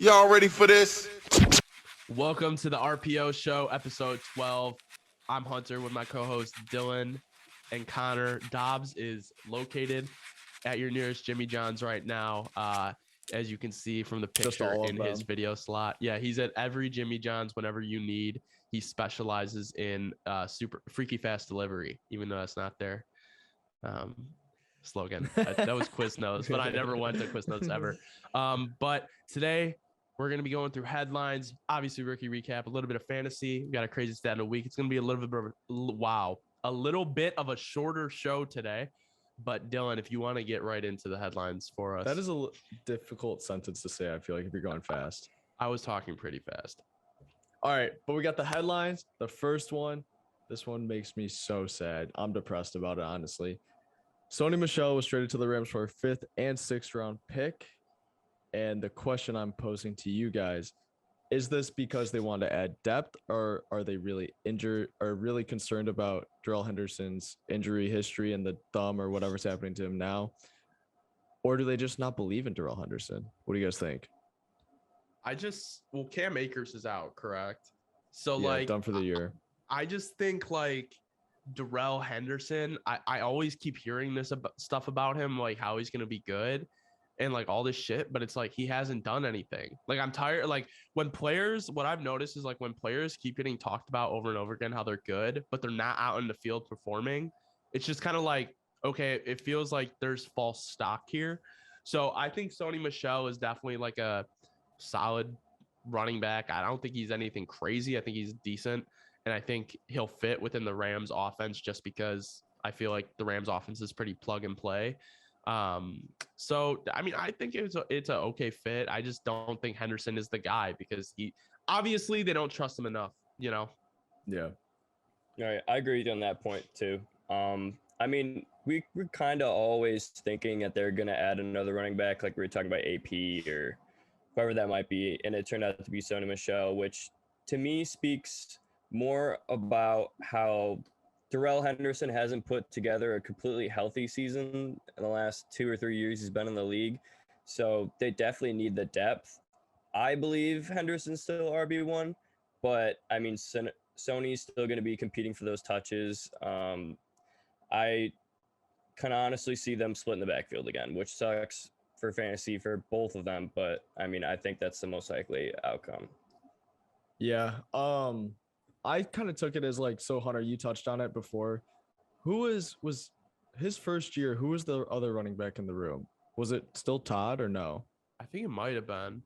Y'all ready for this? Welcome to the RPO Show, episode 12. I'm Hunter with my co-host Dylan and Connor. Dobbs is located at your nearest Jimmy John's right now, as you can see from the picture in his video slot. Yeah, he's at every Jimmy John's whenever you need. He specializes in super freaky fast delivery, even though that's not their slogan. That was Quiznos, but I never went to Quiznos ever. But today, we're going to be going through headlines, obviously rookie recap, a little bit of fantasy. We got a crazy stat in a week. It's going to be a little bit of a shorter show today. But Dylan, if you want to get right into the headlines for us. That is a difficult sentence to say, I feel like, if you're going fast. I was talking pretty fast. All right, but we got the headlines. The first one, this one makes me so sad. I'm depressed about it, honestly. Sony Michel was traded to the Rams for a 5th and 6th round pick. And the question I'm posing to you guys, is this because they want to add depth, or are they really injured or really concerned about Darrell Henderson's injury history and the thumb or whatever's happening to him now? Or do they just not believe in Darrell Henderson? What do you guys think? Cam Akers is out, correct? So done for the year. I just think Darrell Henderson, I always keep hearing this stuff about him, like how he's going to be good and all this shit, but it's he hasn't done anything. I'm tired. What I've noticed is when players keep getting talked about over and over again, how they're good, but they're not out in the field performing. It's just kind of okay, it feels like there's false stock here. So I think Sony Michel is definitely a solid running back. I don't think he's anything crazy. I think he's decent. And I think he'll fit within the Rams offense just because I feel like the Rams offense is pretty plug and play. So, I mean, I think it's an okay fit. I just don't think Henderson is the guy because obviously they don't trust him enough, Yeah. All right. I agree with you on that point too. I mean, we're kind of always thinking that they're going to add another running back, like we were talking about AP or whoever that might be. And it turned out to be Sony Michel, which to me speaks more about how Darrell Henderson hasn't put together a completely healthy season in the last 2 or 3 years he's been in the league. So they definitely need the depth. I believe Henderson's still RB1, but I mean, Sony's still going to be competing for those touches. I can honestly see them splitting the backfield again, which sucks for fantasy for both of them. But I mean, I think that's the most likely outcome. Yeah. I kind of took it as so Hunter, you touched on it before. Who was his first year? Who was the other running back in the room? Was it still Todd or no? I think it might have been.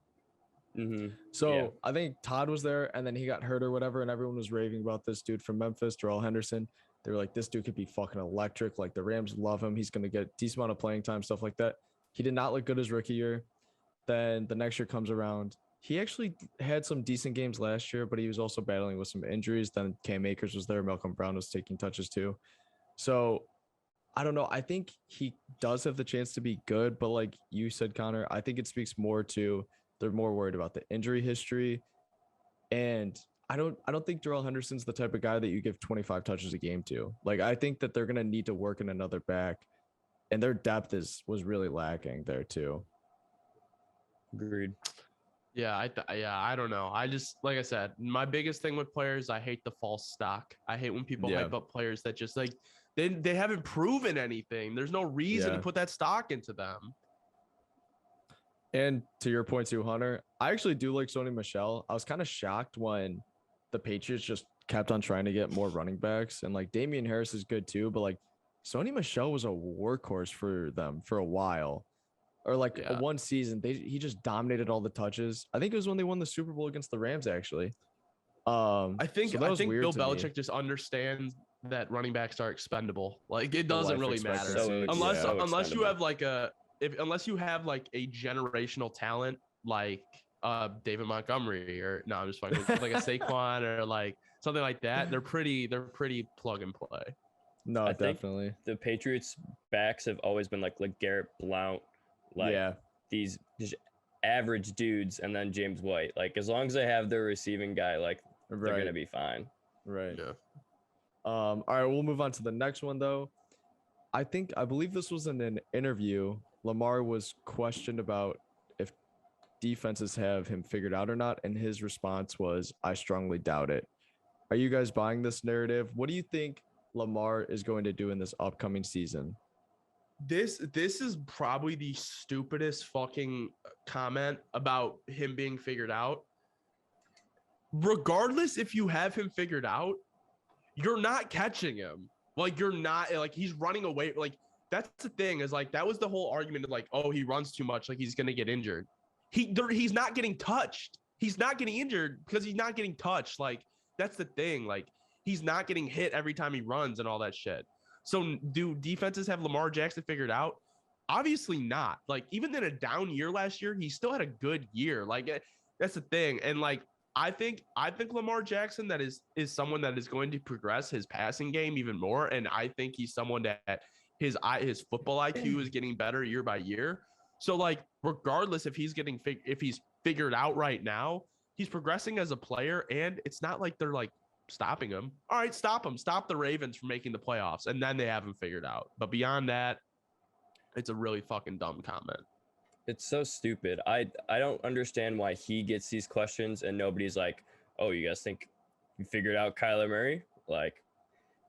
Mm-hmm. So yeah. I think Todd was there and then he got hurt or whatever. And everyone was raving about this dude from Memphis, Darrell Henderson. They were like, this dude could be fucking electric. The Rams love him. He's going to get a decent amount of playing time, stuff like that. He did not look good his rookie year. Then the next year comes around. He actually had some decent games last year, but he was also battling with some injuries. Then Cam Akers was there. Malcolm Brown was taking touches too. So I don't know. I think he does have the chance to be good, but like you said, Connor, I think it speaks more to they're more worried about the injury history. And I don't think Darrell Henderson's the type of guy that you give 25 touches a game to. I think that they're going to need to work in another back, and their depth was really lacking there too. Agreed. Yeah, I don't know. I just, like I said, my biggest thing with players, I hate the false stock. I hate when people hype up players that just they haven't proven anything. There's no reason to put that stock into them. And to your point too, Hunter, I actually do like Sony Michel. I was kind of shocked when the Patriots just kept on trying to get more running backs, and Damian Harris is good too, but Sony Michel was a workhorse for them for a while. Or one season, he just dominated all the touches. I think it was when they won the Super Bowl against the Rams, actually. I think Bill Belichick just understands that running backs are expendable. It doesn't really matter unless you have unless you have a generational talent like David Montgomery or no, I'm just fucking like a Saquon or something like that. They're pretty plug and play. No, I definitely. think the Patriots backs have always been like Garrett Blount. These just average dudes, and then James White. As long as they have their receiving guy, they're gonna be fine. Right. Yeah. All right, we'll move on to the next one though. I believe this was in an interview. Lamar was questioned about if defenses have him figured out or not. And his response was, I strongly doubt it. Are you guys buying this narrative? What do you think Lamar is going to do in this upcoming season? This is probably the stupidest fucking comment about him being figured out. Regardless if you have him figured out, you're not catching him. Like, you're not, like, he's running away. Like, that's the thing, is like, that was the whole argument of like, oh, he runs too much, like he's going to get injured. He's not getting touched. He's not getting injured because he's not getting touched. Like, that's the thing. Like, he's not getting hit every time he runs and all that shit. So do defenses have Lamar Jackson figured out? Obviously not. Like, even in a down year last year, he still had a good year. Like, that's the thing. And like, I think Lamar Jackson is someone that is going to progress his passing game even more. And I think he's someone that his football IQ is getting better year by year. So like, regardless if he's figured out right now, he's progressing as a player, and it's not like they're like stopping him. All right, stop him. Stop the Ravens from making the playoffs, and then they have him figured out. But beyond that, it's a really fucking dumb comment. It's so stupid. I don't understand why he gets these questions and nobody's like, oh, you guys think you figured out Kyler Murray? Like,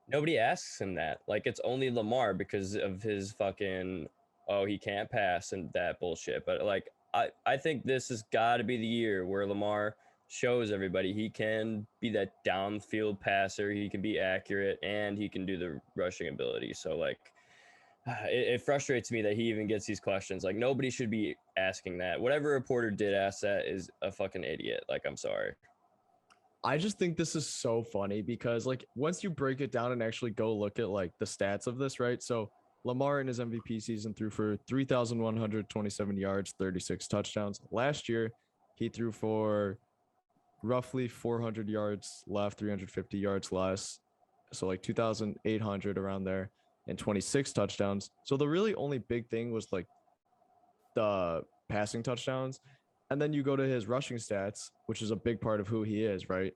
nobody asks him that. Like, it's only Lamar because of his fucking, oh, he can't pass and that bullshit. But like, I think this has got to be the year where Lamar shows everybody he can be that downfield passer, he can be accurate, and he can do the rushing ability. So like, it frustrates me that he even gets these questions. Like, nobody should be asking that. Whatever reporter did ask that is a fucking idiot. Like, I'm sorry. I just think this is so funny because like, once you break it down and actually go look at like the stats of this, right? So Lamar in his MVP season threw for 3,127 yards, 36 touchdowns. Last year, he threw for roughly 400 yards left, 350 yards less. So like 2,800 around there, and 26 touchdowns. So the really only big thing was like the passing touchdowns. And then you go to his rushing stats, which is a big part of who he is, right?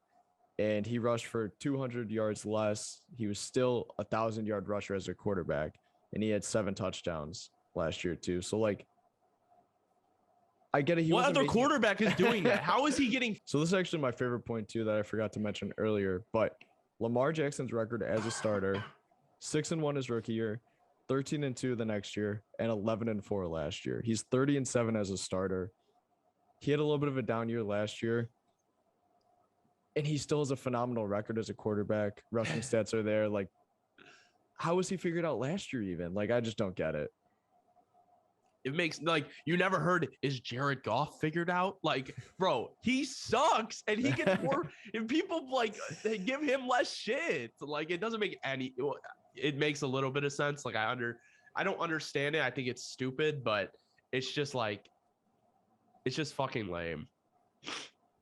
And he rushed for 200 yards less. He was still 1,000-yard rusher as a quarterback, and he had 7 touchdowns last year too. So like, I get it. What other quarterback is doing that? How is he getting? So this is actually my favorite point too that I forgot to mention earlier. But Lamar Jackson's record as a starter: 6-1 his rookie year, 13-2 the next year, and 11-4 last year. He's 30-7 as a starter. He had a little bit of a down year last year, and he still has a phenomenal record as a quarterback. Rushing stats are there. Like, how was he figured out last year even? Like, I just don't get it. It makes, like, you never heard, is Jared Goff figured out? Like, bro, he sucks, and he gets more, and people, like, they give him less shit. Like, it doesn't make any, it makes a little bit of sense. Like, I don't understand it. I think it's stupid, but it's just, like, it's just fucking lame.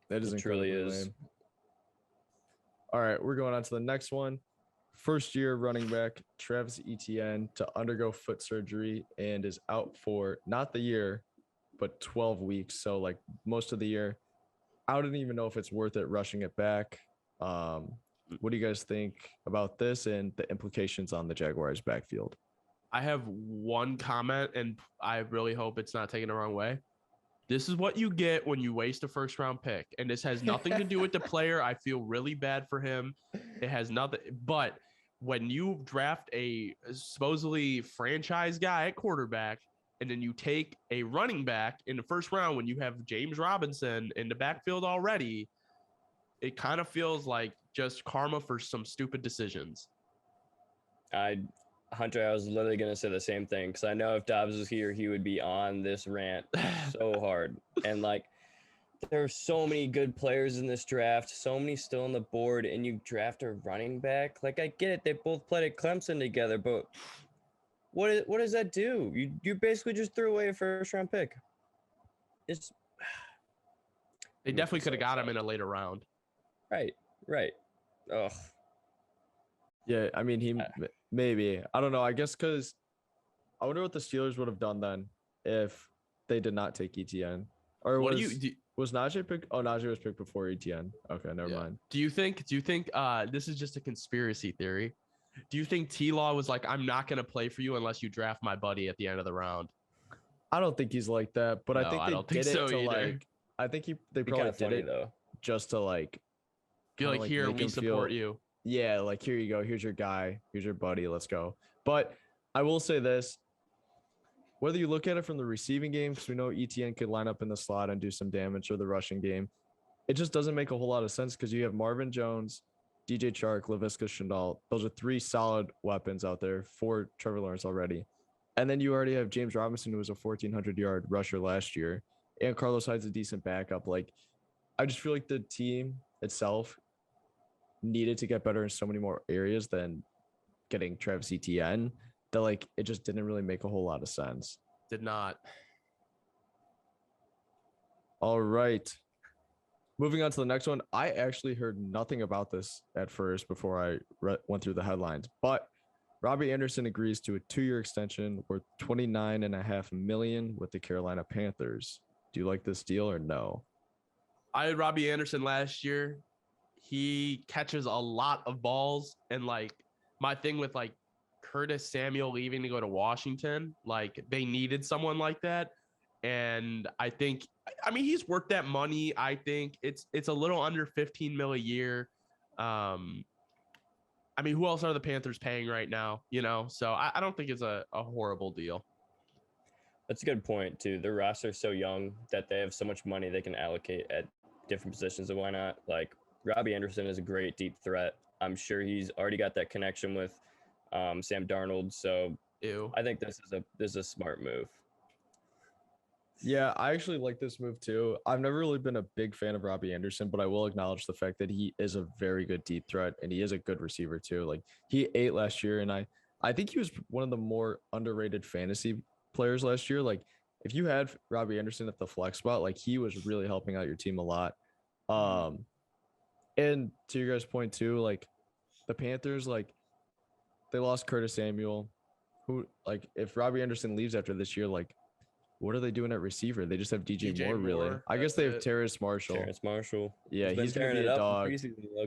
That is truly lame. All right, we're going on to the next one. First year running back Travis Etienne to undergo foot surgery and is out for not the year, but 12 weeks. So like most of the year. I don't even know if it's worth it rushing it back. What do you guys think about this and the implications on the Jaguars backfield? I have one comment, and I really hope it's not taken the wrong way. This is what you get when you waste a first round pick. And this has nothing to do with the player. I feel really bad for him. It has nothing. But when you draft a supposedly franchise guy at quarterback, and then you take a running back in the first round when you have James Robinson in the backfield already, it kind of feels like just karma for some stupid decisions. Hunter, I was literally going to say the same thing, because I know if Dobbs was here, he would be on this rant so hard. And like, there are so many good players in this draft, so many still on the board, and you draft a running back. Like, I get it, they both played at Clemson together, but what does that do? You basically just threw away a first round pick. They definitely could have got him in a later round. Right. Ugh. Yeah, I mean, maybe. I don't know. I guess because I wonder what the Steelers would have done then if they did not take Etienne. Or was Najee picked? Oh, Najee was picked before Etienne. Okay, never mind. Do you think this is just a conspiracy theory? Do you think T-Law was like, I'm not going to play for you unless you draft my buddy at the end of the round? I don't think he's like that, but I No, think I they don't think did it so to either. like. I think they Be probably kind of did funny it though. just to like. Feel kinda, like here make we him support feel, you. yeah, like here you go, here's your guy, here's your buddy, let's go. But I will say this: whether you look at it from the receiving game, because we know Etienne could line up in the slot and do some damage, or the rushing game, it just doesn't make a whole lot of sense because you have Marvin Jones, DJ Chark, Laviska Shenault. Those are three solid weapons out there for Trevor Lawrence already. And then you already have James Robinson, who was a 1,400-yard rusher last year, and Carlos Hyde's a decent backup. Like, I just feel like the team itself needed to get better in so many more areas than getting Travis Etienne, that like it just didn't really make a whole lot of sense. Did not. All right. Moving on to the next one. I actually heard nothing about this at first before I went through the headlines, but Robby Anderson agrees to a 2-year extension worth $29.5 million with the Carolina Panthers. Do you like this deal or no? I had Robby Anderson last year. He catches a lot of balls, and like my thing with like Curtis Samuel leaving to go to Washington, like they needed someone like that. And I think, I mean, he's worth that money. I think it's a little under 15 mil a year. I mean, who else are the Panthers paying right now? You know, so I don't think it's a horrible deal. That's a good point too. Their roster is so young that they have so much money they can allocate at different positions. And why not? Like Robby Anderson is a great deep threat. I'm sure he's already got that connection with Sam Darnold. So Ew. I think this is a smart move. Yeah, I actually like this move too. I've never really been a big fan of Robby Anderson, but I will acknowledge the fact that he is a very good deep threat and he is a good receiver too. Like he ate last year, and I think he was one of the more underrated fantasy players last year. Like if you had Robby Anderson at the flex spot, like he was really helping out your team a lot. And to your guys' point too, like the Panthers, like they lost Curtis Samuel, who like if Robby Anderson leaves after this year, like what are they doing at receiver? They just have DJ Moore, really. I guess they have Terrace Marshall. Yeah, he's going to be a dog.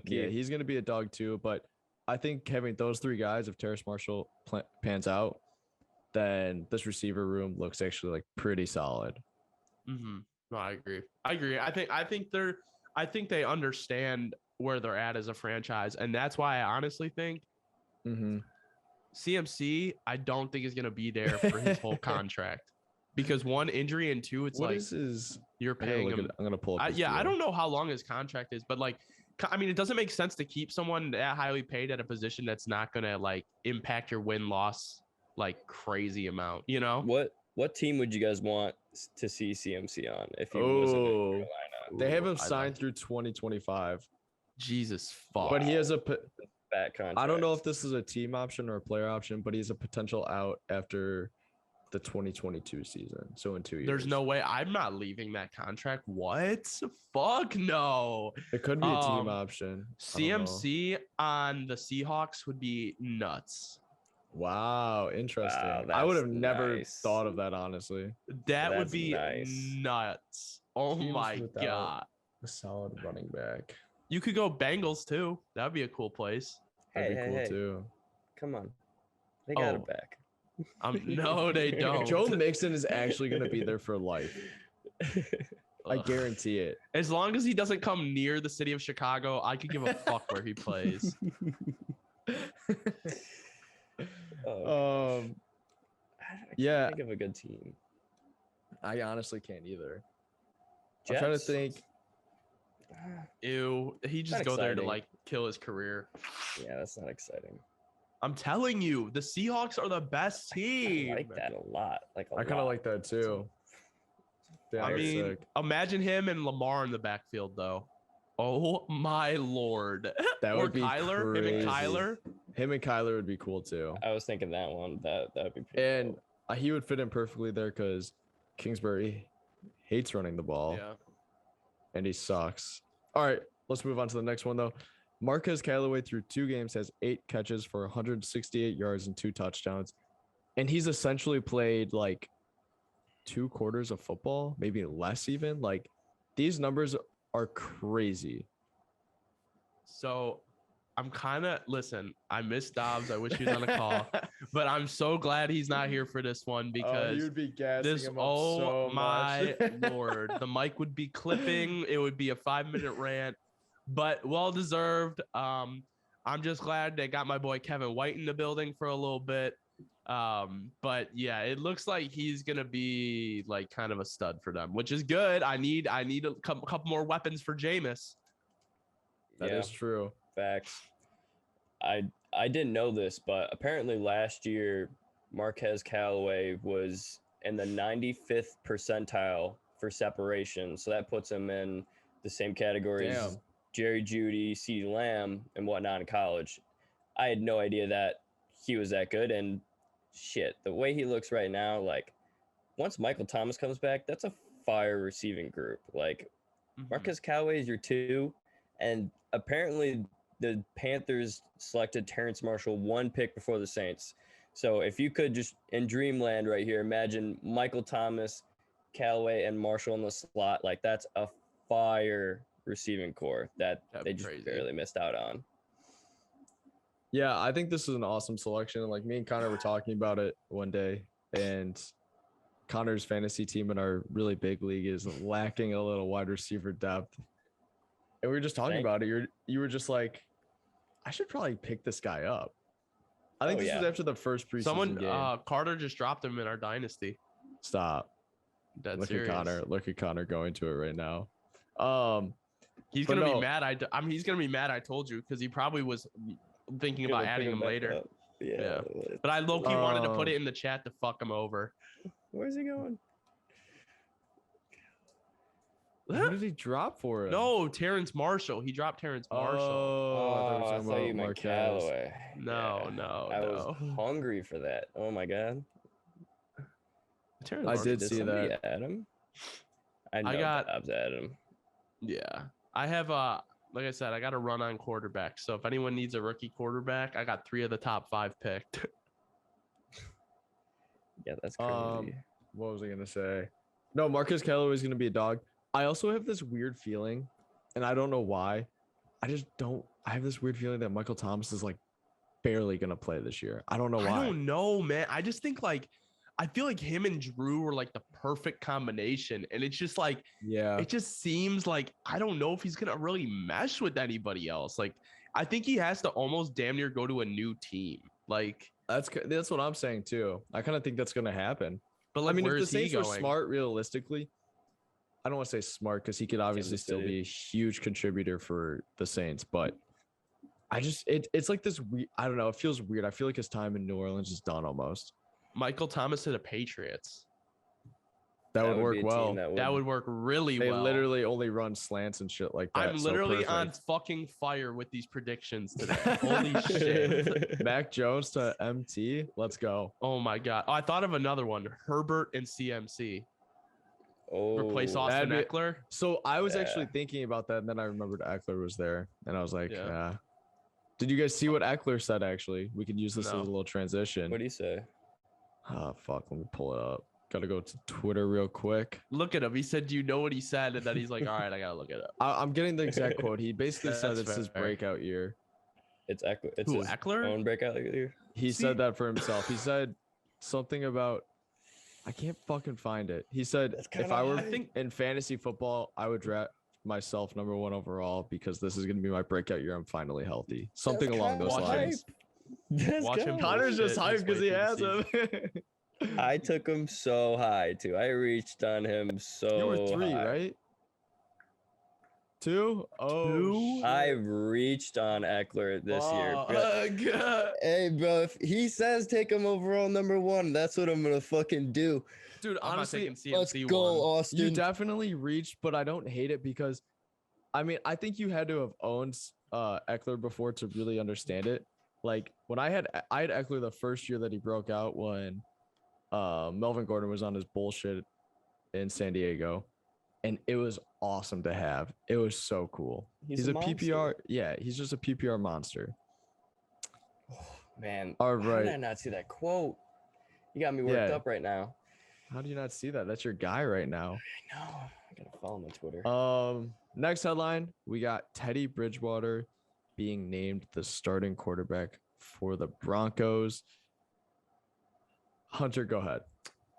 Yeah, he's going to be a dog too. But I think having those three guys, if Terrace Marshall pans out, then this receiver room looks actually like pretty solid. Mm-hmm. No, I agree. I think they understand where they're at as a franchise, and that's why I honestly think CMC, I don't think is going to be there for his whole contract. Because one, injury, and two, it's what like is his, you're paying him. I'm gonna pull up. I don't know how long his contract is, but like, I mean, it doesn't make sense to keep someone that highly paid at a position that's not gonna like impact your win loss like crazy amount. You know what team would you guys want to see CMC on if he wasn't in Carolina? They have him signed through 2025. Jesus fuck! But he has a fat contract. I don't know if this is a team option or a player option, but he's a potential out after the 2022 season, so in 2 years. There's no way I'm not leaving that contract. What? Fuck no. It could be a team option. CMC on the Seahawks would be nuts. Wow, interesting. Wow, I would have never thought of that, honestly. That would be nuts. Oh my god. A solid running back. You could go Bengals too. That would be a cool place. That'd be cool too. Come on. They got it back. No, they don't. Joe Mixon is actually going to be there for life. I guarantee it. As long as he doesn't come near the city of Chicago, I could give a fuck where he plays. Yeah. Think of a good team. I honestly can't either. Jets? I'm trying to think. Ew, he just go there to like kill his career. Yeah, that's not exciting. I'm telling you, the Seahawks are the best team. I like that a lot. I kind of like that too. Yeah, I mean, imagine him and Lamar in the backfield, though. Oh my lord! That would be Kyler. crazy. Him and Kyler. Him and Kyler would be cool too. I was thinking that one. That would be. And cool. He would fit in perfectly there because Kingsbury hates running the ball. Yeah. And he sucks. All right, let's move on to the next one though. Marquez Callaway through 2 games has 8 catches for 168 yards and 2 touchdowns. And he's essentially played like 2 quarters of football, maybe less even. Like these numbers are crazy. So listen, I miss Dobbs. I wish he was on a call, but I'm so glad he's not here for this one because he would be gassing this, him up oh so my much. Lord, the mic would be clipping. It would be a 5-minute rant, but well deserved. I'm just glad they got my boy Kevin White in the building for a little bit. But yeah, it looks like he's gonna be like kind of a stud for them, which is good. I need a couple more weapons for Jameis. That is true. Facts. I didn't know this, but apparently last year Marquez Callaway was in the 95th percentile for separation, so that puts him in the same category as Jerry Jeudy, CeeDee Lamb, and whatnot in college. I had no idea that he was that good, and shit, the way he looks right now, like once Michael Thomas comes back, that's a fire receiving group. Like Marquez Callaway is your 2, and apparently the Panthers selected Terrence Marshall 1 pick before the Saints. So if you could just in dreamland right here, imagine Michael Thomas, Callaway, and Marshall in the slot, like that's a fire receiving core that they just barely missed out on. Yeah, I think this is an awesome selection. Like me and Connor were talking about it one day, and Connor's fantasy team in our really big league is lacking a little wide receiver depth. And we were just talking about it. You were just like, I should probably pick this guy up. I think this was after the first preseason game. Carter just dropped him in our dynasty. Stop. That's Look at Connor going to it right now. He's gonna be mad. He's gonna be mad. I told you because he probably was thinking about adding him later. Yeah. But I low-key wanted to put it in the chat to fuck him over. Where's he going? Who did he drop for him? No, Terrence Marshall. He dropped Terrence Marshall. I thought you meant Callaway. No. I was hungry for that. Oh my god. I did see that. Adam. I got Dobbs Adam. Yeah. I have like I said, I got a run on quarterback. So if anyone needs a rookie quarterback, I got 3 of the top 5 picked. Yeah, that's crazy. What was I gonna say? No, Marquez Callaway is gonna be a dog. I also have this weird feeling, and I don't know why. I have this weird feeling that Michael Thomas is like barely gonna play this year. I don't know why. I don't know, man. I just think like I feel like him and Drew were like the perfect combination, and it's just like it just seems like I don't know if he's gonna really mesh with anybody else. Like I think he has to almost damn near go to a new team. Like that's what I'm saying too. I kind of think that's gonna happen. But like, I mean, where if the is he Saints were going? smart, realistically, I don't want to say smart because he could obviously still be a huge contributor for the Saints, but it's like this weird, I don't know, it feels weird. I feel like his time in New Orleans is done almost. Michael Thomas to the Patriots. That would work well. That would work really well. They literally only run slants and shit like that. I'm literally on fucking fire with these predictions today. Holy shit. Mac Jones to MT. Let's go. Oh my God. Oh, I thought of another one. Herbert and CMC. Replace Austin Ekeler. So I was actually thinking about that, and then I remembered Ekeler was there, and I was like, yeah. Did you guys see what Ekeler said, actually? We could use this as a little transition. What did he say? Oh, fuck. Let me pull it up. Gotta go to Twitter real quick. Look at him. He said, do you know what he said? And then he's like, all right, I gotta look it up. I'm getting the exact quote. He basically said it's his breakout year. It's Ekeler. It's his Ekeler? own breakout year. He said that for himself. He said something about, I can't fucking find it. He said, if I were in fantasy football, I would draft myself #1 overall because this is going to be my breakout year. I'm finally healthy. Something along those lines. Watch him. Connor's just hyped because he has him. I took him so high too. I reached on him so You were 3, high. right? 2? Oh, 2? I reached on Ekeler this year. God. Hey, bro, if he says take him overall #1, that's what I'm gonna fucking do. Dude, honestly, Let's go, Austin. You definitely reached, but I don't hate it because, I mean, I think you had to have owned Ekeler before to really understand it. Like when I had Ekeler the first year that he broke out when Melvin Gordon was on his bullshit in San Diego, and it was awesome to have. It was so cool. He's a PPR. Yeah, he's just a PPR monster. Oh, man, all right. How did I not see that quote? You got me worked up right now. How do you not see that? That's your guy right now. I know. I gotta follow him on Twitter. Next headline, we got Teddy Bridgewater being named the starting quarterback for the Broncos. Hunter, go ahead.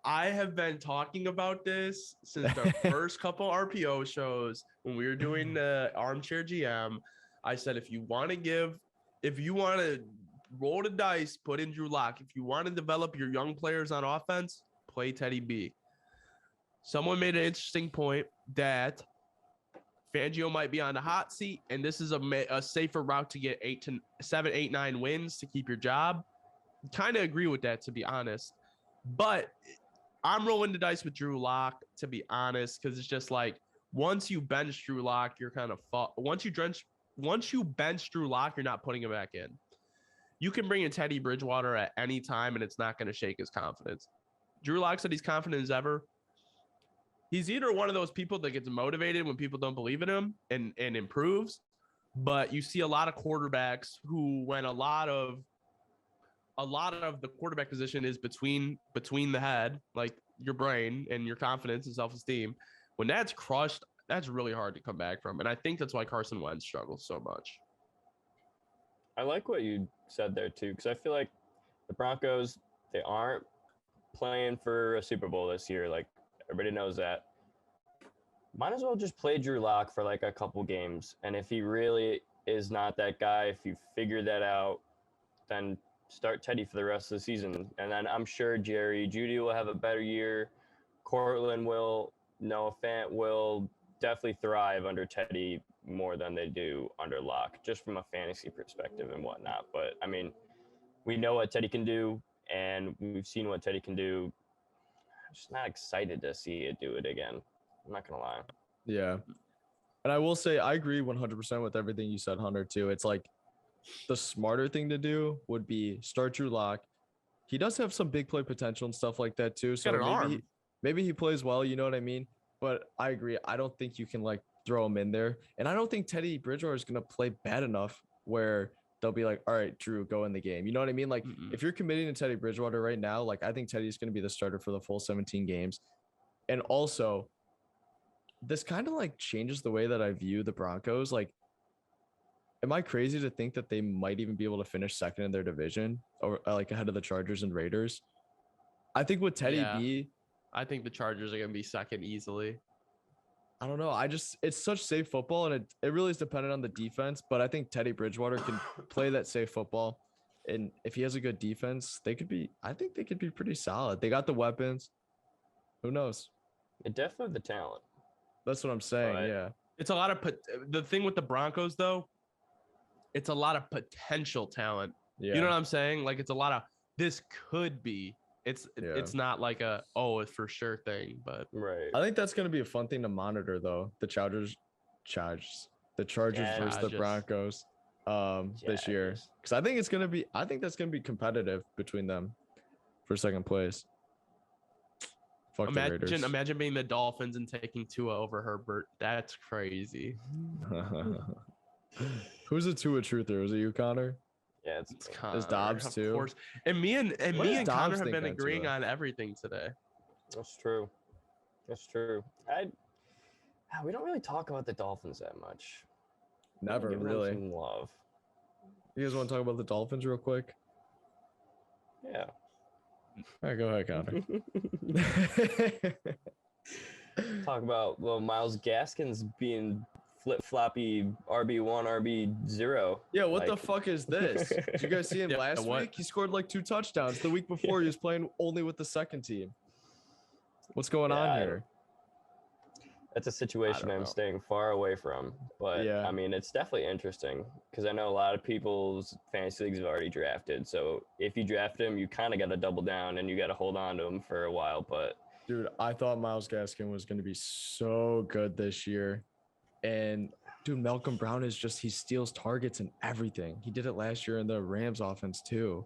I have been talking about this since the first couple RPO shows when we were doing the armchair GM. I said, if you want to roll the dice, put in Drew Lock. If you want to develop your young players on offense, play Teddy B. Someone made an interesting point that Fangio might be on the hot seat, and this is a safer route to get 7, 8, 9 wins to keep your job. Kind of agree with that, to be honest. But I'm rolling the dice with Drew Lock, to be honest, because it's just like once you bench Drew Lock, you're kind of once you bench Drew Lock, you're not putting him back in. You can bring in Teddy Bridgewater at any time, and it's not going to shake his confidence. Drew Lock said he's confident as ever. He's either one of those people that gets motivated when people don't believe in him and improves, but you see a lot of quarterbacks who, when a lot of the quarterback position is between the head, like your brain and your confidence and self-esteem, when that's crushed, that's really hard to come back from. And I think that's why Carson Wentz struggles so much. I like what you said there too, because I feel like the Broncos, they aren't playing for a Super Bowl this year. Like, everybody knows that. Might as well just play Drew Lock for like a couple games. And if he really is not that guy, if you figure that out, then start Teddy for the rest of the season. And then I'm sure Jerry Jeudy will have a better year. Cortland will, Noah Fant will definitely thrive under Teddy more than they do under Lock, just from a fantasy perspective and whatnot. But I mean, we know what Teddy can do, and we've seen what Teddy can do. I'm just not excited to see it do it again. I'm not going to lie. Yeah. And I will say, I agree 100% with everything you said, Hunter, too. It's like the smarter thing to do would be start Drew Lock. He does have some big play potential and stuff like that, too. So maybe he plays well, you know what I mean? But I agree. I don't think you can, like, throw him in there. And I don't think Teddy Bridgewater is going to play bad enough where they'll be like, all right, Drew, go in the game. You know what I mean? Like, if you're committing to Teddy Bridgewater right now, like, I think Teddy's going to be the starter for the full 17 games. And also, this kind of like changes the way that I view the Broncos. Like, am I crazy to think that they might even be able to finish second in their division or like ahead of the Chargers and Raiders? I think with Teddy B, I think the Chargers are going to be second easily. I don't know. It's such safe football, and it really is dependent on the defense, but I think Teddy Bridgewater can play that safe football. And if he has a good defense, I think they could be pretty solid. They got the weapons. Who knows? They definitely have the talent. That's what I'm saying. Right. Yeah. It's a lot of the thing with the Broncos, though. It's a lot of potential talent. Yeah. You know what I'm saying? Like, it's a lot of this could be. It's not like it's for sure thing, but right. I think that's going to be a fun thing to monitor, though. The Chargers versus the Broncos this year, because I think that's going to be competitive between them for second place. Fuck the Raiders. Imagine being the Dolphins and taking Tua over Herbert. That's crazy. Who's a Tua truther? Was it you, Connor? Yeah, it's Connor. Is Dobbs too? Of course. And me and Connor have been agreeing on everything today. That's true. We don't really talk about the Dolphins that much. Never really. Some love. You guys want to talk about the Dolphins real quick? Yeah. All right, go ahead, Connor. Talk about Myles Gaskins being flip-floppy RB1, RB0. Yeah, what the fuck is this? Did you guys see him last week? He scored like 2 touchdowns. The week before, he was playing only with the second team. What's going on here? That's a situation I'm staying far away from. But, yeah. I mean, it's definitely interesting because I know a lot of people's fantasy leagues have already drafted. So if you draft him, you kind of got to double down and you got to hold on to him for a while. But, dude, I thought Myles Gaskin was going to be so good this year. And, dude, Malcolm Brown is he steals targets and everything. He did it last year in the Rams offense, too.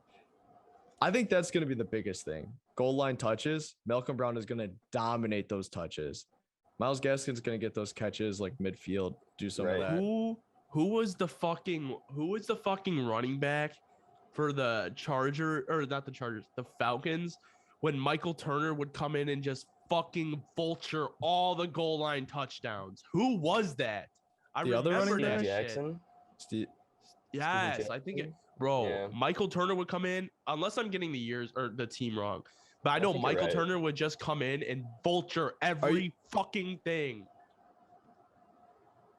I think that's going to be the biggest thing. Goal line touches. Malcolm Brown is going to dominate those touches. Myles Gaskin's going to get those catches like midfield, do some of that. Who was the fucking running back for the the Falcons when Michael Turner would come in and just fucking vulture all the goal line touchdowns? Who was that? The other running back? Jackson? Yes, I think bro, Yeah. Michael Turner would come in, unless I'm getting the years or the team wrong. But I know think you're Michael right. Turner would just come in and vulture every fucking thing.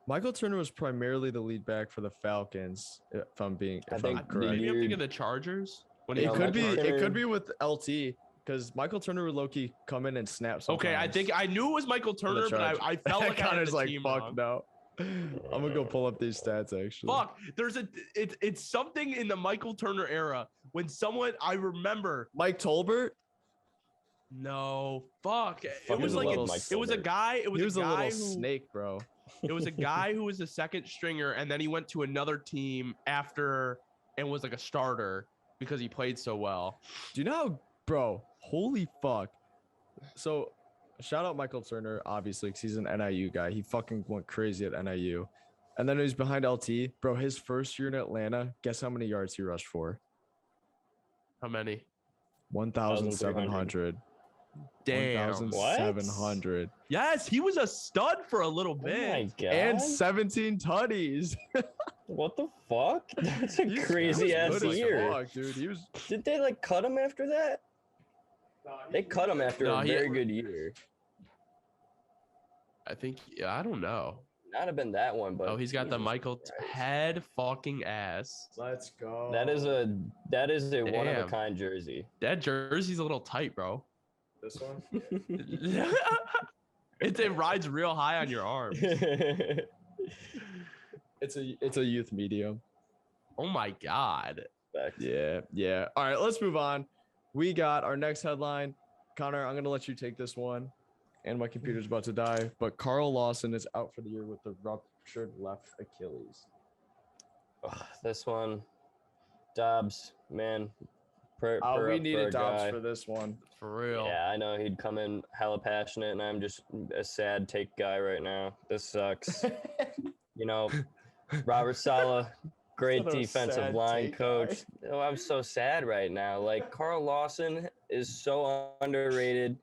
Michael Turner was primarily the lead back for the Falcons, if I'm correct. Maybe I'm thinking of the Chargers. When he It was could on the be. Chargers. It could be with LT because Michael Turner would low-key come in and snap sometimes. Okay, I think I knew it was Michael for the Turner, but Chargers. I felt like I had Connor's the like, team fuck wrong. no. I'm gonna go pull up these stats actually. Fuck, it's something in the Michael Turner era when someone I remember. Mike Tolbert. No, fuck. It Fucking was like love Mike it was a Tolbert. guy. It was He was a a guy little who, snake, bro. It was a guy who was a second stringer, and then he went to another team after and was like a starter because he played so well. Do you know how, bro? Holy fuck. So, shout out Michael Turner, obviously, because he's an NIU guy. He fucking went crazy at NIU. And then he's behind LT. Bro, his first year in Atlanta, guess how many yards he rushed for? How many? 1,700. Damn. 1,700. Yes, he was a stud for a little Oh my bit. god. And 17 tutties. What the fuck? That's a He's crazy ass good as year. fuck, dude. He was. Did they like cut him after that? They cut him after a very good year. I think. Yeah, I don't know. Not have been that one, but Oh, he's got the Jesus Michael Christ. head fucking ass. Let's go. That is a one of a Damn. kind jersey. That jersey's a little tight, bro. This one. It rides real high on your arm. It's a youth medium. Oh my god. Yeah, yeah. All right, let's move on. We got our next headline. Connor, I'm gonna let you take this one. And my computer's about to die. But Carl Lawson is out for the year with the ruptured left Achilles. Ugh, this one, Dobbs, man. We needed Dobbs guy. for this one. For real. Yeah, I know he'd come in hella passionate, and I'm just a sad take guy right now. This sucks. You know, Robert Saleh, great What a defensive sad line take, coach. Oh, I'm so sad right now. Like, Carl Lawson is so underrated.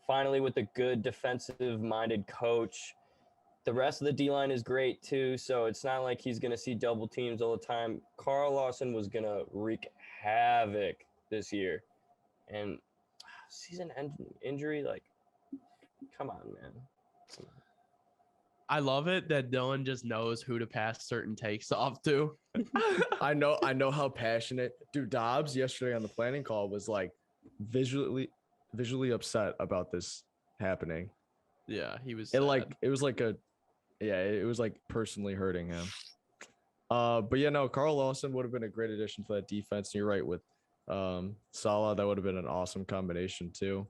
Finally, with a good defensive-minded coach. The rest of the D-line is great, too, so it's not like he's going to see double teams all the time. Carl Lawson was going to wreak havoc this year. And season injury, like, come on, man. I love it that Dylan just knows who to pass certain takes off to. I know how passionate. Dude, Dobbs yesterday on the planning call was like visually upset about this happening. Yeah, he was. It was like personally hurting him. But yeah, no, Carl Lawson would have been a great addition to that defense. You're right with Salah, that would have been an awesome combination too.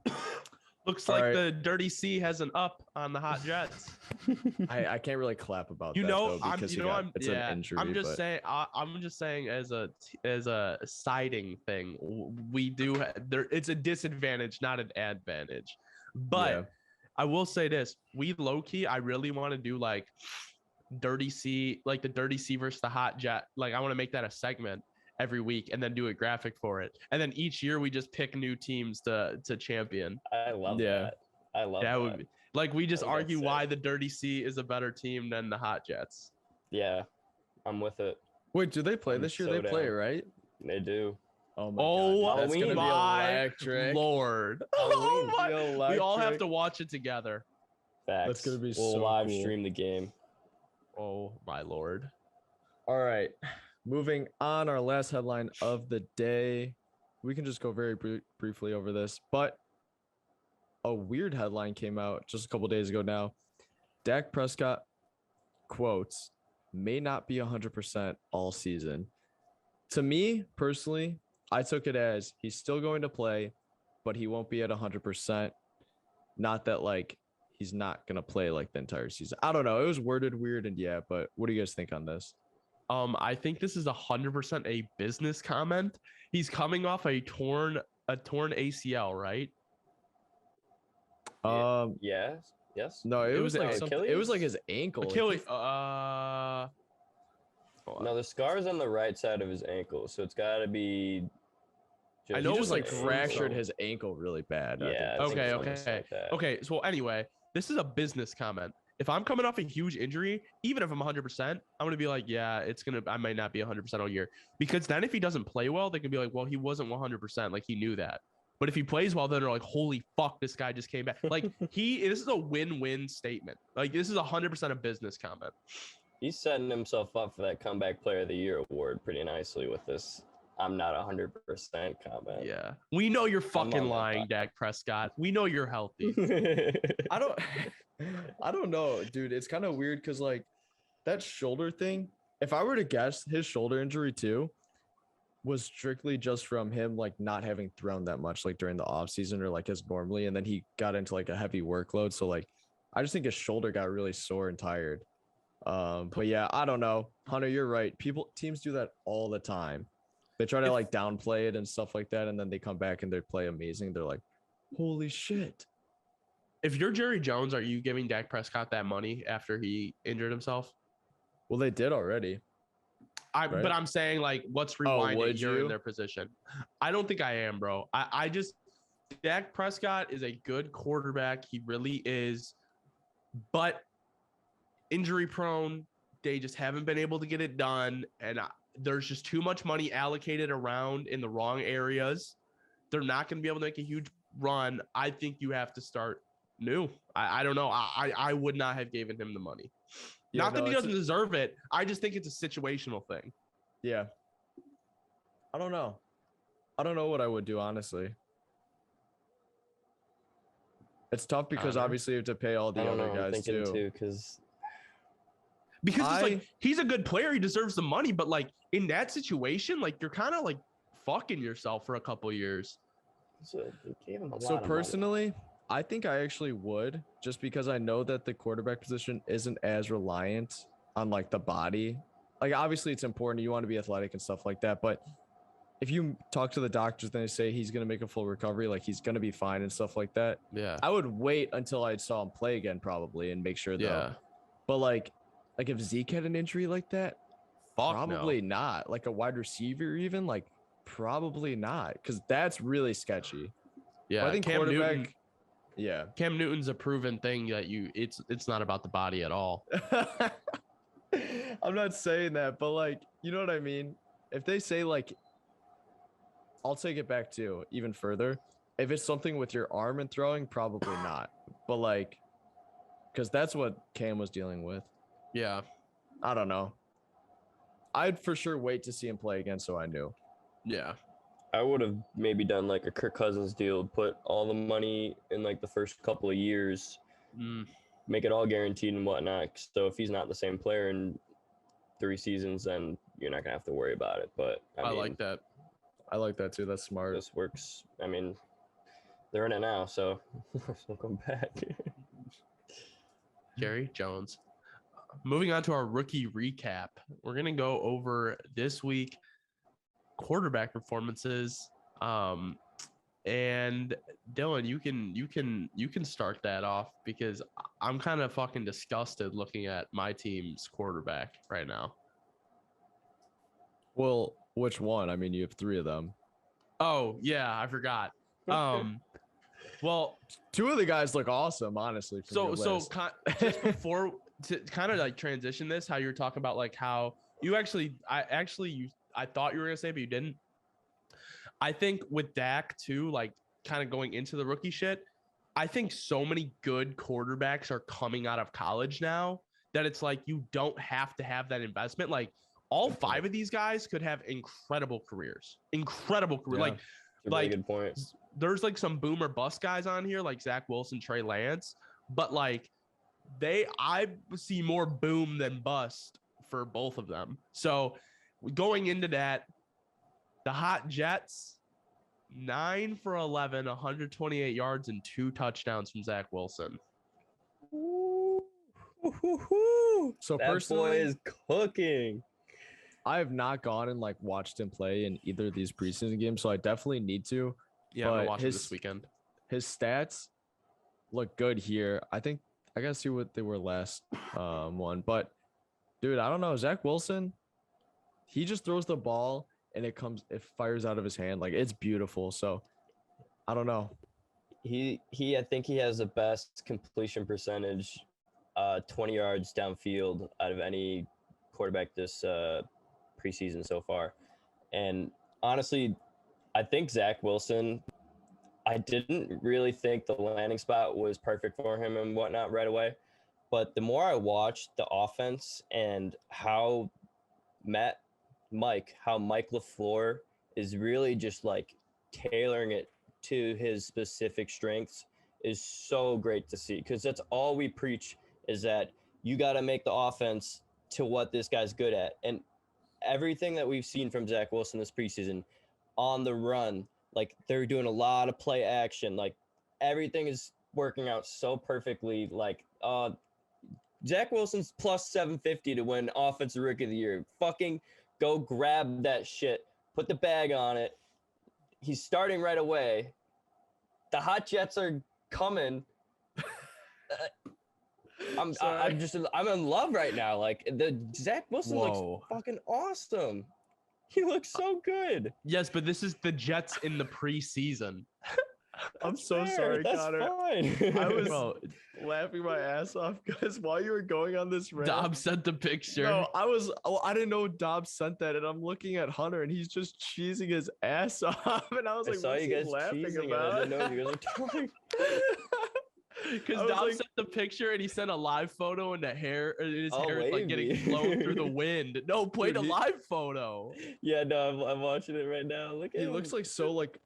Looks All like right. the Dirty C has an up on the Hot Jets. I can't really clap about You that know, though, because it's an injury. I'm just but saying. I'm just saying as a siding thing, we do there. It's a disadvantage, not an advantage. But yeah. I will say this: we low key. I really want to do like Dirty C, like the Dirty C versus the Hot Jet. Like I want to make that a segment every week and then do a graphic for it. And then each year we just pick new teams to champion. I love that. I love That that. would be like we just I think that's argue sick. why the Dirty C is a better team than the Hot Jets. Yeah, I'm with it. Wait, do they play I'm this year? so they play, down. right? They do. Oh my Oh god. That's gonna my be electric. Lord. Halloween. Oh my. We all have Electric. to watch it together. Facts. That's gonna be we'll so live cool. stream the game. Oh my Lord. All right. Moving on, our last headline of the day. We can just go very briefly over this, but a weird headline came out just a couple days ago now. Dak Prescott, quotes, may not be 100% all season. To me, personally, I took it as he's still going to play, but he won't be at 100%. Not that, like, he's not going to play, like, the entire season. I don't know. It was worded weird, and yeah, but what do you guys think on this? I think this is 100% a business comment. He's coming off a torn ACL, right? Yes. No, it was was like an something. It was like his ankle. Like, he- Achilles. No, the scar's on the right side of his ankle, so it's got to be. I he know it just was like an fractured ankle. his ankle really bad. I think. Yeah. I think Okay, something okay. like that. Okay, so anyway, this is a business comment. if I'm coming off a huge injury, even if I'm 100%, I'm going to be like, yeah, I might not be 100% all year. Because then if he doesn't play well, they can be like, well, he wasn't 100%. Like, he knew that. But if he plays well, then they're like, holy fuck, this guy just came back. Like, this is a win-win statement. Like, this is 100% a business comment. He's setting himself up for that comeback player of the year award pretty nicely with this. I'm not 100% comment. Yeah. We know you're fucking lying, Dak Prescott. We know you're healthy. I don't know, dude. It's kind of weird because like that shoulder thing, if I were to guess, his shoulder injury too was strictly just from him like not having thrown that much like during the off season or like as normally, and then he got into like a heavy workload. So like I just think his shoulder got really sore and tired. But yeah, I don't know. Hunter, you're right. Teams do that all the time. They try to like downplay it and stuff like that, and then they come back and they play amazing. They're like, holy shit. If you're Jerry Jones, are you giving Dak Prescott that money after he injured himself? Well, they did already. Right? But I'm saying, like, let's rewind it. You're in their position. I don't think I am, bro. I just Dak Prescott is a good quarterback. He really is. But injury prone, they just haven't been able to get it done. And there's just too much money allocated around in the wrong areas. They're not going to be able to make a huge run. I think you have to start new. I don't know. I would not have given him the money. Yeah, not that he doesn't deserve it. I just think it's a situational thing. Yeah. I don't know. I don't know what I would do, honestly. It's tough because obviously you have to pay all the other guys too. Because it's like he's a good player, he deserves the money, but like in that situation, like you're kind of like fucking yourself for a couple years. So personally, I think I actually would, just because I know that the quarterback position isn't as reliant on like the body. Like obviously it's important, you want to be athletic and stuff like that, but if you talk to the doctors and they say he's going to make a full recovery, like he's going to be fine and stuff like that. Yeah. I would wait until I saw him play again probably and make sure though. Yeah. But like if Zeke had an injury like that, probably not. Like a wide receiver even, like probably not, because that's really sketchy. Yeah. But I think Cam quarterback. Newton, yeah. Cam Newton's a proven thing that it's not about the body at all. I'm not saying that, but like, you know what I mean? If they say like, I'll take it back to even further. If it's something with your arm and throwing, probably not. But like, because that's what Cam was dealing with. Yeah. I don't know. I'd for sure wait to see him play again so I knew. Yeah. I would have maybe done like a Kirk Cousins deal, put all the money in like the first couple of years, make it all guaranteed and whatnot. So if he's not the same player in 3 seasons, then you're not going to have to worry about it. But I mean, like that. I like that too. That's smart. This works. I mean, they're in it now, so we'll come back. Jerry Jones. Moving on to our rookie recap. We're going to go over this week quarterback performances. And Dylan, you can start that off because I'm kind of fucking disgusted looking at my team's quarterback right now. Well, which one? I mean, you have 3 of them. Oh, yeah, I forgot. Well, 2 of the guys look awesome, honestly. Just before to kind of like transition this, how you were talking about like how you I thought you were gonna say, but you didn't. I think with Dak too, like kind of going into the rookie shit, I think so many good quarterbacks are coming out of college now that it's like you don't have to have that investment. Like all 5 of these guys could have incredible careers. Yeah. Like really good point. There's like some boomer bust guys on here like Zach Wilson, Trey Lance, but like I see more boom than bust for both of them. So going into that, the hot Jets, 9 for 11, 128 yards and 2 touchdowns from Zach Wilson. So that personally, boy is cooking. I have not gone and like watched him play in either of these preseason games, so I definitely need to. Yeah, I'm gonna watch it this weekend. His stats look good here. I think I gotta see what they were last one, but dude, I don't know. Zach Wilson, he just throws the ball and it fires out of his hand. Like it's beautiful. So I don't know. I think he has the best completion percentage 20 yards downfield out of any quarterback this preseason so far. And honestly, I think Zach Wilson, I didn't really think the landing spot was perfect for him and whatnot right away. But the more I watched the offense and how Mike LaFleur is really just like tailoring it to his specific strengths is so great to see, because that's all we preach, is that you got to make the offense to what this guy's good at. And everything that we've seen from Zach Wilson this preseason on the run, like they're doing a lot of play action, like everything is working out so perfectly. Like Zach Wilson's plus 750 to win offensive rookie of the year. Fucking go grab that shit, put the bag on it. He's starting right away. The hot jets are coming. I'm in love right now. Like the Zach Wilson looks fucking awesome. He looks so good. Yes, but this is the Jets in the preseason. I'm so sorry, That's Connor. fine. I was laughing my ass off because while you were going on this rant, Dobbs sent the picture. No, I didn't know Dobbs sent that, and I'm looking at Hunter, and he's just cheesing his ass off, and I was like, saw what's you he guys laughing cheesing, about? and I didn't know you guys were talking. Because Dobbs sent the picture and he sent a live photo, and his hair is like getting wavy. blown through the wind. No, played a live photo. Yeah, no, I'm watching it right now. Look at He him. looks like so like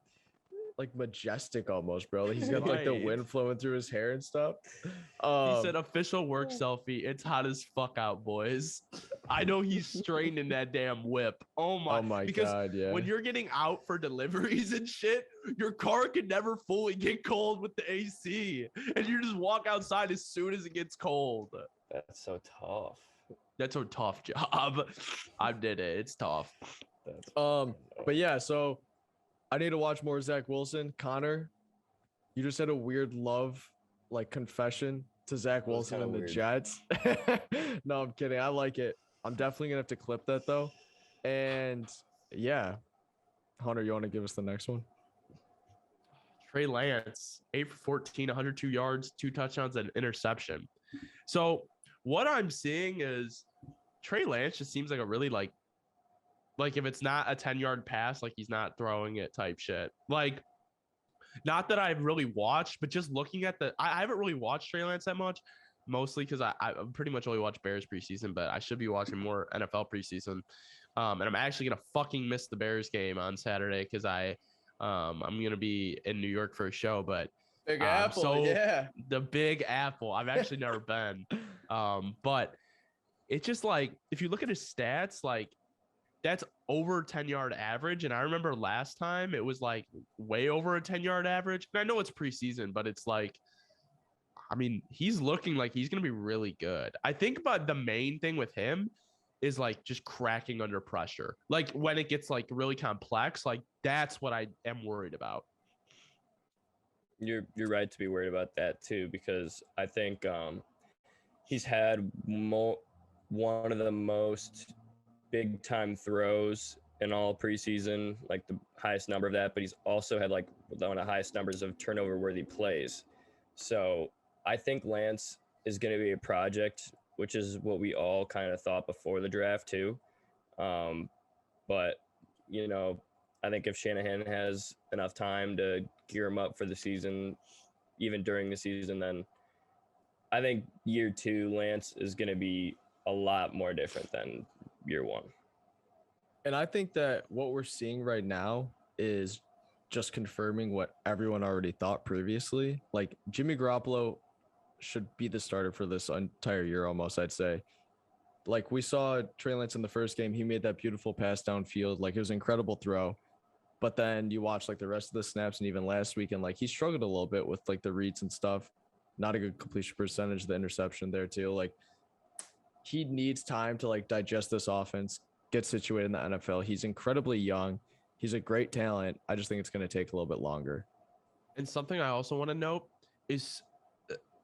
majestic almost, bro. He's got like the Right. wind flowing through his hair and stuff. He said official work selfie. It's hot as fuck out, boys. I know he's straining that damn whip. Oh my because God, yeah. when you're getting out for deliveries and shit, your car can never fully get cold with the AC. And you just walk outside as soon as it gets cold. That's so tough. That's a tough job. I did it. It's tough. But yeah, so I need to watch more Zach Wilson. Connor, you just had a weird love, like confession to Zach Wilson and the weird. Jets. No, I'm kidding. I like it. I'm definitely gonna have to clip that though. And yeah, Hunter, you want to give us the next one? Trey Lance, 8 for 14, 102 yards, 2 touchdowns, and an interception. So what I'm seeing is Trey Lance just seems like a really like if it's not a 10-yard pass, like he's not throwing it type shit. Like, not that I've really watched, but just looking at I haven't really watched Trey Lance that much, mostly because I pretty much only watched Bears preseason, but I should be watching more NFL preseason. And I'm actually going to fucking miss the Bears game on Saturday because I'm going to be in New York for a show, but Big Apple, yeah. The Big Apple. I've actually never been. But it's just like, if you look at his stats, like, that's over 10-yard average. And I remember last time it was like way over a 10-yard average. And I know it's preseason, but it's like, I mean, he's looking like he's going to be really good. I think about the main thing with him is like just cracking under pressure. Like when it gets like really complex, like that's what I am worried about. You're right to be worried about that too, because I think he's had one of the most big time throws in all preseason, like the highest number of that, but he's also had like one of the highest numbers of turnover worthy plays. So I think Lance is going to be a project, which is what we all kind of thought before the draft too. But you know, I think if Shanahan has enough time to gear him up for the season, even during the season, then I think year 2 Lance is going to be a lot more different than year 1. And I think that what we're seeing right now is just confirming what everyone already thought previously. Like Jimmy Garoppolo should be the starter for this entire year almost, I'd say. Like we saw Trey Lance in the first game, he made that beautiful pass downfield. Like it was an incredible throw. But then you watch like the rest of the snaps and even last week, and like he struggled a little bit with like the reads and stuff. Not a good completion percentage, the interception there too. Like he needs time to like digest this offense, get situated in the NFL. He's incredibly young. He's a great talent. I just think it's going to take a little bit longer. And something I also want to note is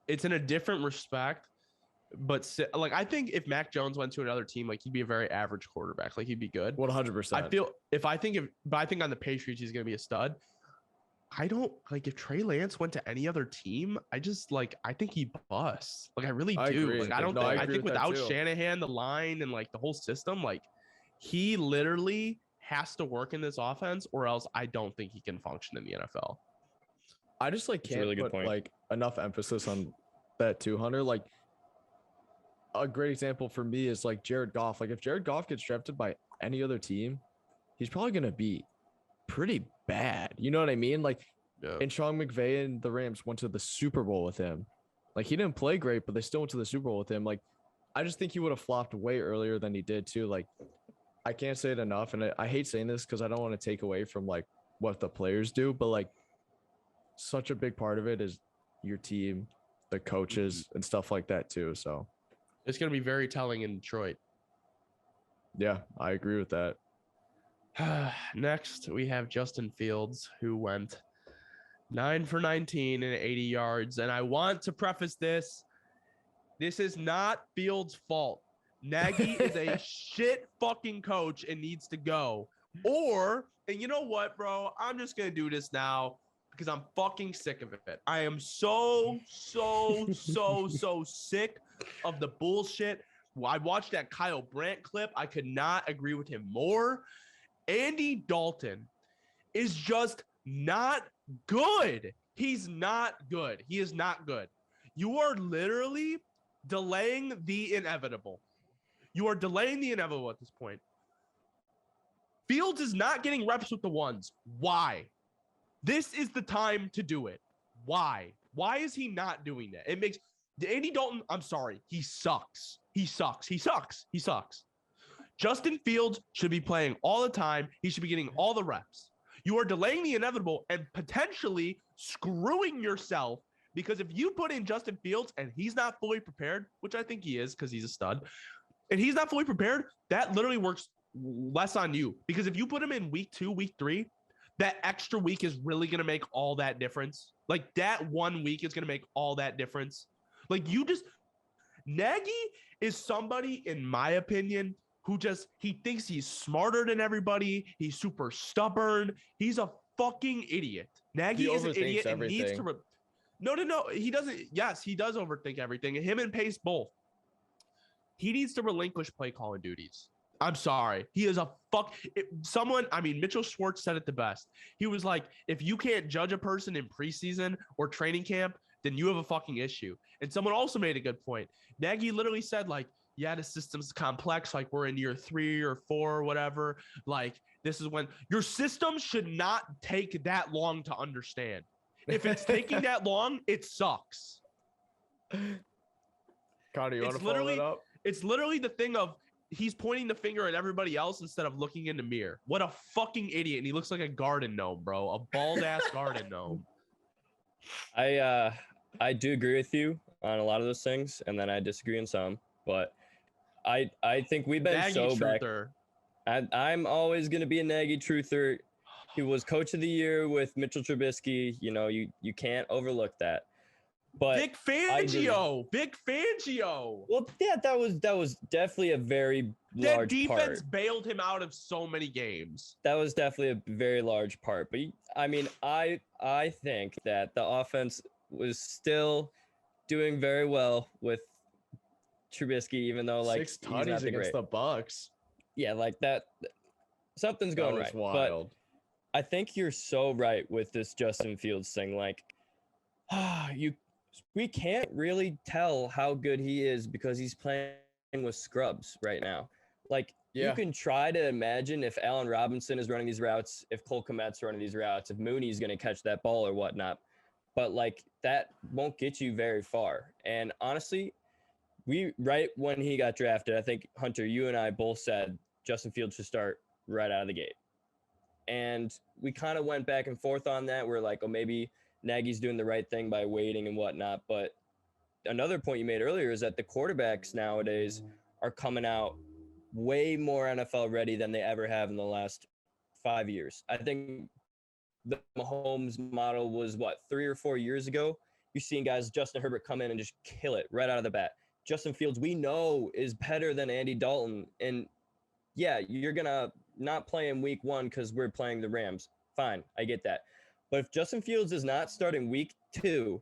it's in a different respect, but like I think if Mac Jones went to another team, like he'd be a very average quarterback. Like he'd be good. 100%. I think on the Patriots he's going to be a stud. I don't like if Trey Lance went to any other team. I think he busts. Like I really do. I agree. Like I don't No, think I I agree think with that without too. Shanahan, the line and like the whole system, like he literally has to work in this offense, or else I don't think he can function in the NFL. I just like That's a can't really good put point. like enough emphasis on that too, Hunter. Like a great example for me is like Jared Goff. Like if Jared Goff gets drafted by any other team, he's probably gonna be pretty bad. You know what I mean? Like, and Sean McVay and the Rams went to the Super Bowl with him. Like he didn't play great, but they still went to the Super Bowl with him. Like, I just think he would have flopped way earlier than he did too. Like, I can't say it enough, and I hate saying this because I don't want to take away from like what the players do, but like, such a big part of it is your team, the coaches, and stuff like that too. So it's gonna be very telling in Detroit. Yeah, I agree with that. Next, we have Justin Fields, who went 9 for 19 and 80 yards. And I want to preface this. This is not Fields' fault. Nagy is a shit fucking coach and needs to go. And you know what, bro? I'm just going to do this now because I'm fucking sick of it. I am so sick of the bullshit. I watched that Kyle Brandt clip. I could not agree with him more. Andy Dalton is just not good. He's not good. He is not good. You are literally delaying the inevitable. You are delaying the inevitable at this point. Fields is not getting reps with the ones. Why? This is the time to do it. Why? Why is he not doing that? It makes Andy Dalton, I'm sorry, he sucks. He sucks. Justin Fields should be playing all the time. He should be getting all the reps. You are delaying the inevitable and potentially screwing yourself because if you put in Justin Fields and he's not fully prepared, which I think he is because he's a stud, and he's not fully prepared, that literally works less on you. Because if you put him in week 2, week 3, that extra week is really going to make all that difference. Like that 1 week is going to make all that difference. Like Nagy is somebody, in my opinion, who he thinks he's smarter than everybody. He's super stubborn. He's a fucking idiot. Nagy is an idiot and needs to. No. He doesn't. Yes, he does overthink everything. Him and Pace both. He needs to relinquish play calling duties. I'm sorry. He is a Mitchell Schwartz said it the best. He was like, if you can't judge a person in preseason or training camp, then you have a fucking issue. And someone also made a good point. Nagy literally said, like, yeah, the system's complex. Like, we're in year 3 or 4 or whatever. Like, this is when your system should not take that long to understand. If it's taking that long, it sucks. Connor, you want to follow that up? It's literally the thing of he's pointing the finger at everybody else instead of looking in the mirror. What a fucking idiot. And he looks like a garden gnome, bro. A bald-ass garden gnome. I do agree with you on a lot of those things, and then I disagree on some. But I think we've been Nagy so truther. back. I'm always going to be a Nagy truther. He was coach of the year with Mitchell Trubisky. You know, you can't overlook that. But Vic Fangio. Well, yeah, that was definitely a very large part. That defense bailed him out of so many games. That was definitely a very large part. But I mean, I think that the offense was still doing very well with Trubisky, even though like 6 tutties against the Bucks. Yeah, like that. Something's going right. Wild. But I think you're so right with this Justin Fields thing. Like, we can't really tell how good he is because he's playing with scrubs right now. Like, you can try to imagine if Allen Robinson is running these routes, if Cole Kmet's running these routes, if Mooney's going to catch that ball or whatnot. But, like, that won't get you very far. And honestly, right when he got drafted, I think, Hunter, you and I both said Justin Fields should start right out of the gate. And we kind of went back and forth on that. We're like, oh, maybe Nagy's doing the right thing by waiting and whatnot. But another point you made earlier is that the quarterbacks nowadays are coming out way more NFL ready than they ever have in the last 5 years. I think the Mahomes model was 3 or 4 years ago. You've seen guys, Justin Herbert, come in and just kill it right out of the bat. Justin Fields, we know, is better than Andy Dalton. And yeah, you're going to not play in week 1 because we're playing the Rams. Fine, I get that. But if Justin Fields is not starting week 2,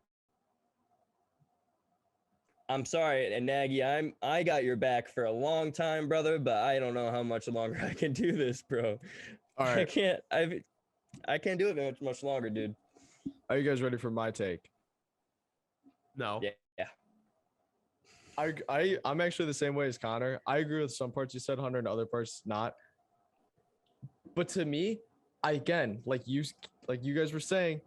I'm sorry, and Nagy, I got your back for a long time, brother, but I don't know how much longer I can do this, bro. All right. I can't do it much longer, dude. Are you guys ready for my take? No. Yeah. I'm actually the same way as Connor. I agree with some parts you said, Hunter, and other parts not. But to me, again, like you guys were saying,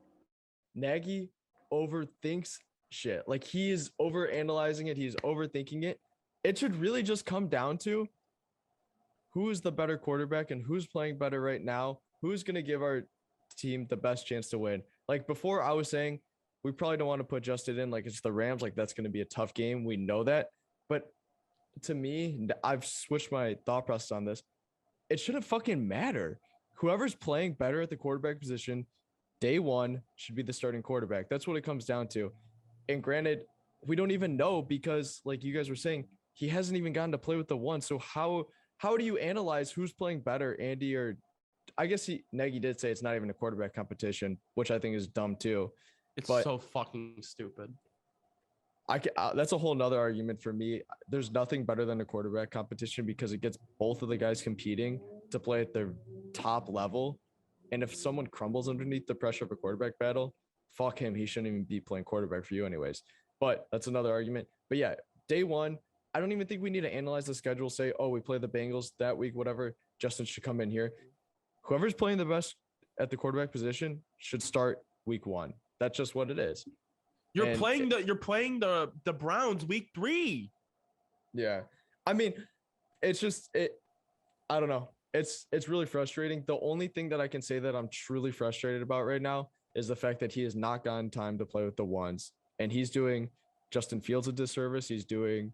Nagy overthinks shit. Like he is over analyzing it. He's overthinking it. It should really just come down to who is the better quarterback and who's playing better right now. Who's going to give our team the best chance to win? Like before I was saying, we probably don't want to put Justin in. Like it's the Rams. Like that's going to be a tough game. We know that. But to me, I've switched my thought process on this. It shouldn't fucking matter. Whoever's playing better at the quarterback position, day one should be the starting quarterback. That's what it comes down to. And granted, we don't even know because, like you guys were saying, he hasn't even gotten to play with the one. So how do you analyze who's playing better, Andy or I guess Nagy did say it's not even a quarterback competition, which I think is dumb too. It's so fucking stupid. That's a whole nother argument for me. There's nothing better than a quarterback competition because it gets both of the guys competing to play at their top level. And if someone crumbles underneath the pressure of a quarterback battle, fuck him. He shouldn't even be playing quarterback for you anyways. But that's another argument. But yeah, day one, I don't even think we need to analyze the schedule, say, oh, we play the Bengals that week, whatever. Justin should come in here. Whoever's playing the best at the quarterback position should start week 1. That's just what it is. You're playing the Browns week 3. Yeah. I mean, it's just I don't know. It's really frustrating. The only thing that I can say that I'm truly frustrated about right now is the fact that he has not gotten time to play with the ones. And he's doing Justin Fields a disservice. He's doing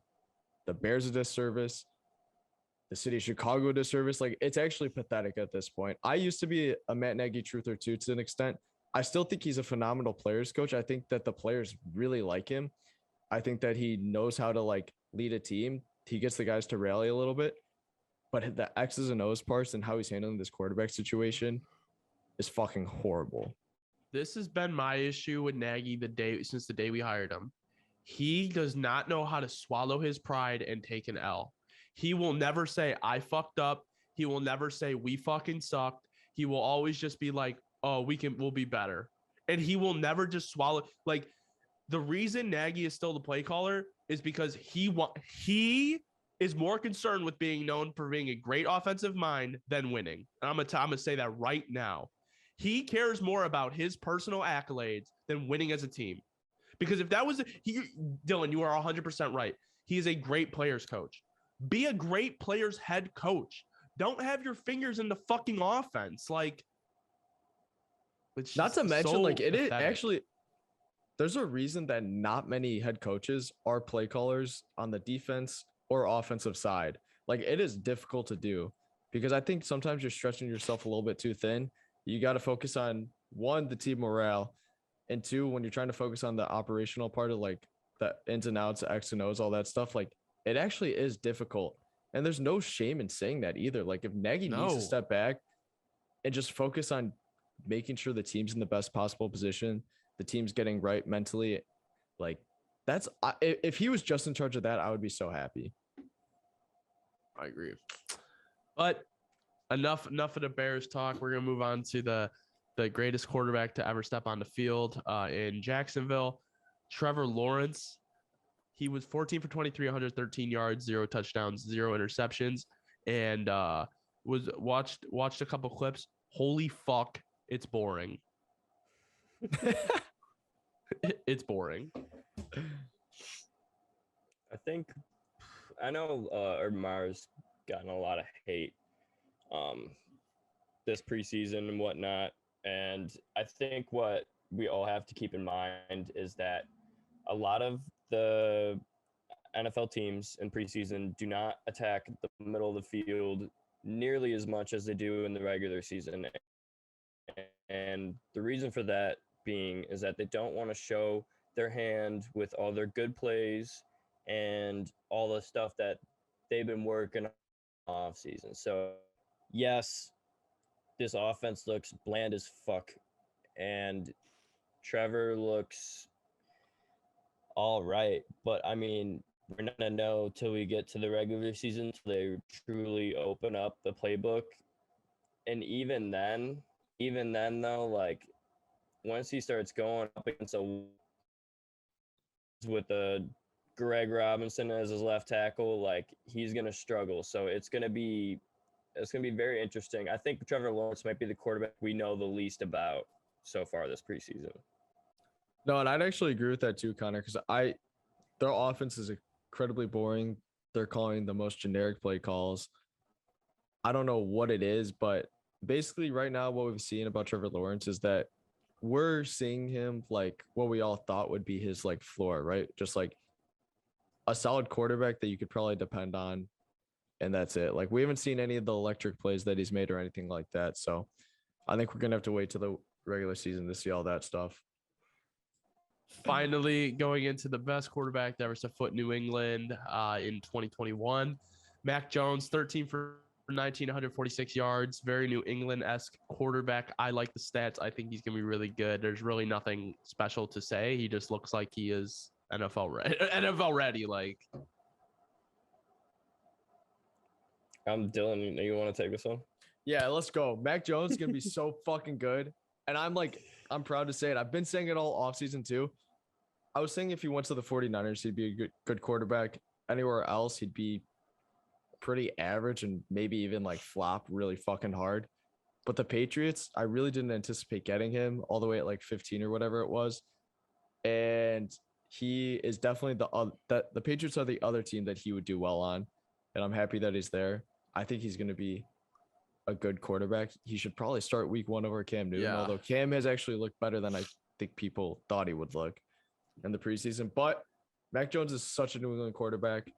the Bears a disservice. The city of Chicago a disservice. Like, it's actually pathetic at this point. I used to be a Matt Nagy truther too, to an extent. I still think he's a phenomenal players coach. I think that the players really like him. I think that he knows how to like lead a team. He gets the guys to rally a little bit, but the X's and O's parts and how he's handling this quarterback situation is fucking horrible. This has been my issue with Nagy since the day we hired him. He does not know how to swallow his pride and take an L. He will never say, I fucked up. He will never say, we fucking sucked. He will always just be like, oh, we'll be better. And he will never just swallow. Like, the reason Nagy is still the play caller is because he is more concerned with being known for being a great offensive mind than winning. And I'm gonna say that right now. He cares more about his personal accolades than winning as a team. Because if that was Dylan, you are 100% right. He is a great players coach. Be a great players head coach. Don't have your fingers in the fucking offense. Like, not to mention, so like, it is pathetic. actually, there's a reason that not many head coaches are play callers on the defense or offensive side. Like, it is difficult to do because I think sometimes you're stretching yourself a little bit too thin. You got to focus on, one, the team morale, and two, when you're trying to focus on the operational part of like the ins and outs, X and O's, all that stuff, like it actually is difficult. And there's no shame in saying that either. Like, if Nagy needs to step back and just focus on making sure the team's in the best possible position, the team's getting right mentally, like if he was just in charge of that, I would be so happy. I agree. But enough of the Bears talk. We're gonna move on to the greatest quarterback to ever step on the field in Jacksonville, Trevor Lawrence. He was 14 for 23, 113 yards, 0 touchdowns, 0 interceptions, and watched a couple clips. Holy fuck, it's boring. It's boring. I know Urban Meyer's gotten a lot of hate this preseason and whatnot. And I think what we all have to keep in mind is that a lot of the NFL teams in preseason do not attack the middle of the field nearly as much as they do in the regular season. And the reason for that being is that they don't want to show their hand with all their good plays and all the stuff that they've been working off season. So yes, this offense looks bland as fuck and Trevor looks all right. But I mean, we're not gonna know till we get to the regular season till they truly open up the playbook. And even then though, like once he starts going up against a with a Greg Robinson as his left tackle, like he's gonna struggle. So it's gonna be very interesting. I think Trevor Lawrence might be the quarterback we know the least about so far this preseason. No, and I'd actually agree with that too, Connor, because their offense is incredibly boring. They're calling the most generic play calls. I don't know what it is, but basically right now what we've seen about Trevor Lawrence is that we're seeing him like what we all thought would be his like floor, right? Just like a solid quarterback that you could probably depend on, and that's it. Like we haven't seen any of the electric plays that he's made or anything like that. So I think we're gonna have to wait till the regular season to see all that stuff. Finally, going into the best quarterback to ever set foot in New England in 2021, Mac Jones, 13 for 19, 146 yards, very New England-esque quarterback. I like the stats. I think he's going to be really good. There's really nothing special to say. He just looks like he is NFL ready. NFL ready, like. I'm Dylan. You want to take this one? Yeah, let's go. Mac Jones is going to be so fucking good. And I'm proud to say it. I've been saying it all offseason too. I was saying if he went to the 49ers, he'd be a good quarterback. Anywhere else, he'd be pretty average and maybe even like flop really fucking hard. But the Patriots, I really didn't anticipate getting him all the way at like 15 or whatever it was. And he is definitely the Patriots are the other team that he would do well on. And I'm happy that he's there. I think he's going to be a good quarterback. He should probably start week 1 over Cam Newton, although Cam has actually looked better than I think people thought he would look in the preseason. But Mac Jones is such a New England quarterback.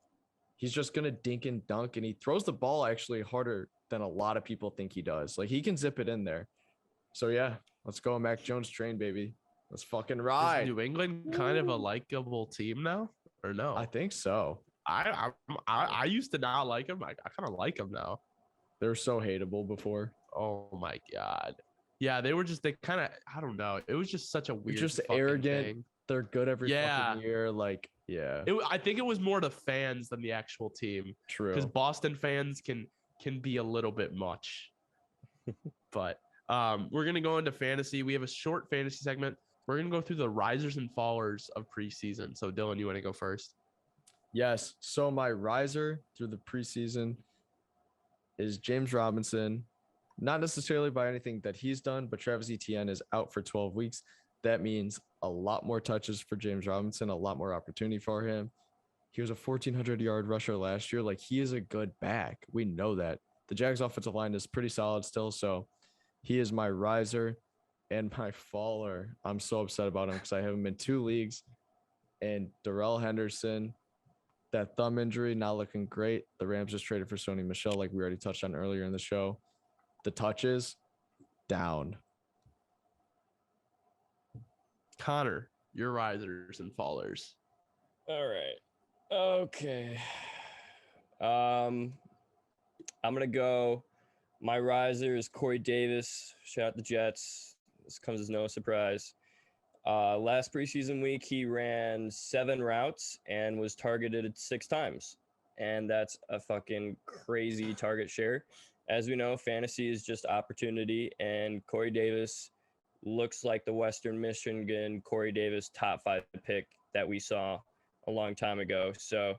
He's just going to dink and dunk, and he throws the ball actually harder than a lot of people think he does. Like, he can zip it in there. So, yeah, let's go Mac Jones train, baby. Let's fucking ride. Is New England kind of a likable team now, or no? I think so. I used to not like him. I kind of like him now. They were so hateable before. Oh, my God. Yeah, they kind of, I don't know. It was just such a weird, just arrogant thing. They're good every fucking year. Like, yeah. I think it was more the fans than the actual team. True. Because Boston fans can be a little bit much. But we're going to go into fantasy. We have a short fantasy segment. We're going to go through the risers and fallers of preseason. So, Dylan, you want to go first? Yes. So, my riser through the preseason is James Robinson. Not necessarily by anything that he's done, but Travis Etienne is out for 12 weeks. That means a lot more touches for James Robinson, a lot more opportunity for him. He was a 1,400-yard rusher last year. Like, he is a good back. We know that. The Jags offensive line is pretty solid still, so he is my riser and my faller. I'm so upset about him because I have him in 2 leagues. And Darrell Henderson, that thumb injury, not looking great. The Rams just traded for Sony Michel, like we already touched on earlier in the show. The touches, down. Connor, your risers and fallers. All right. Okay. I'm gonna go. My riser is Corey Davis. Shout out the Jets. This comes as no surprise. Last preseason week, he ran 7 routes and was targeted 6 times, and that's a fucking crazy target share. As we know, fantasy is just opportunity, and Corey Davis looks like the Western Michigan Corey Davis top 5 pick that we saw a long time ago. So